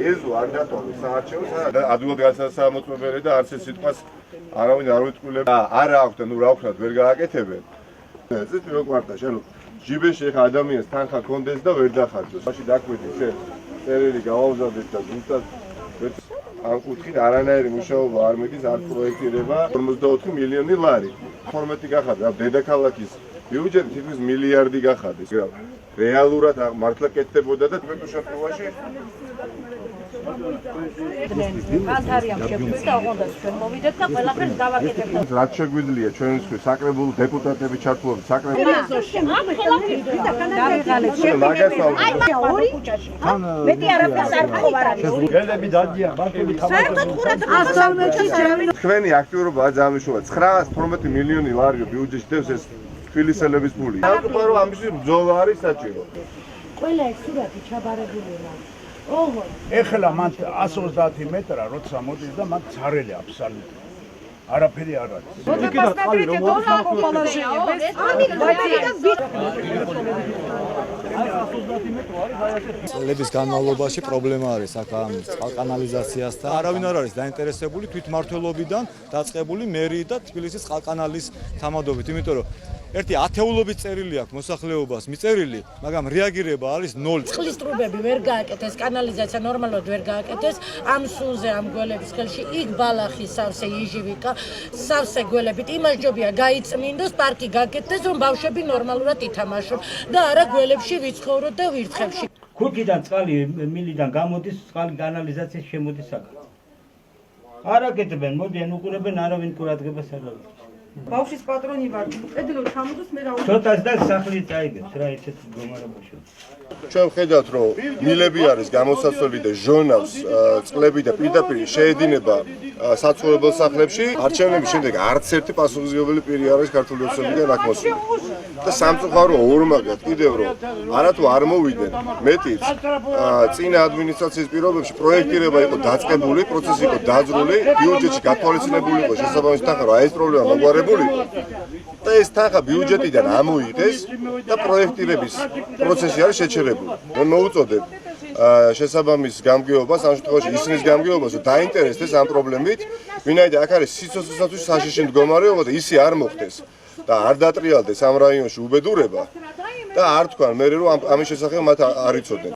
ეზო არ დატოვეს საარჩევნო ადვილად გასასამოწმებელი და არც ეს სიტყვას არავინ არ უთქმულებს და არა აქვთ ნუ რა ვქნათ ვერ გააკეთებენ ეს პირველ კვარტალში ანუ ჯიბეში ხა ადამიანს თანხა კონდეს და ვერ დახარჯოს მაშინ დაკვირდი შენ წერილი გავავზადეთ და ზუსტად ამ კუთხით არანაირი მუშაობა არ მიდის არ პროექტირება 54 მილიონი ლარი 12 გახადა დედაქალაქის ბიუჯეტი თითქმის მილიარდი გახადეს რეალურად მართლა კეთდებოდა და თქვენ შემთხვევაში რაც შეგვიძლია ჩვენისთვის საკრებულო დეპუტატები ჩართულობით საკრებულო თქვენი აქტიურობა ძალიან მნიშვნელოვანია 912 მილიონი ლარი ბიუჯეტში დევს ეს თბილისელების ფული. საკუთარო ამის ბრძოლა არის საჭირო. ყველა ეს სურათი ჩაბარებულია. ოღონდ ეხლა მან 130 მეტრა როცა მოდის და მან ცარელი აბსოლუტურად. არაფერი არ არის. წლების განმავლობაში პრობლემა არის აქ ამ წყალკანალიზაციასთან. არავინ არ არის დაინტერესებული თვითმმართველობიდან დაწყებული მერიის და თბილისის წყალკანალის თამადობით, იმიტომ რომ ერთი ათეულობით წერილი აქვს მოსახლეობას მიწერილი, მაგრამ რეაგირება არის 0. წყლის ტრუბები ვერ გააკეთეს, კანალიზაცია ნორმალურად ვერ გააკეთეს, ამ სულზე ამ გველების ხელში იქ ბალახი სავსე იჟივიკა, სავსე გველებით იმასჯობია გაიწმინდოს, პარკი გაკეთდეს, რომ ბავშვები ნორმალურად ითამაშონ და არა გველებში ვიცხოვროთ და ვირთხებში. ქუჩიდან წყალი მილიდან გამოდის, წყალი კანალიზაციის შემოდის აქ. არ აკეთებენ, მოდიან უყურებენ, არავინ ყურადღებას არ აუწევს. ბავშვის პატრონი ვარ, ედლო ჩამოდოს მე რა ცოტას და სახლი წაიგებს რა ისეთ მდგომარეობაში. ჩვენ ვხედავთ რომ მილები არის გამოსასვლელი და ჟონავს წყლები და პირდაპირ შეედინება საცხოვრებელ სახლებში. არჩევნების შემდეგ არც ერთი პასუხისმგებელი პირი არის ქართული ოცნებიდან აქ მოსული. და სამწუხარო ორმაგად კიდევ რომ არათუ არ მოვიდნენ მეტიც წინა ადმინისტრაციის პირობებში პროექტირება იყო დაწყებული, პროცესი იყო დაძრული, ბიუჯეტში გათვალისწინებული იყო შესაბამისი თანხა, რომ აი ეს პრობლემა მოგვარებული და ეს თანხა ბიუჯეტიდან ამოიღეს და პროექტირების პროცესი არის შეჩერებული. მე მოუწოდებ შესაბამის გამგეობას, ამ შემთხვევაში ისნის გამგეობას, რომ დაინტერესდეს ამ პრობლემით, ვინაიდან აქ არის სიცოცხლისათვის საშიში მდგომარეობა და ისი არ მოხდეს. და არ დატრიალდეს ამ რაიონში უბედურება და არ თქვან მე რომ ამის შესახებ მათ არ იცოდნენ.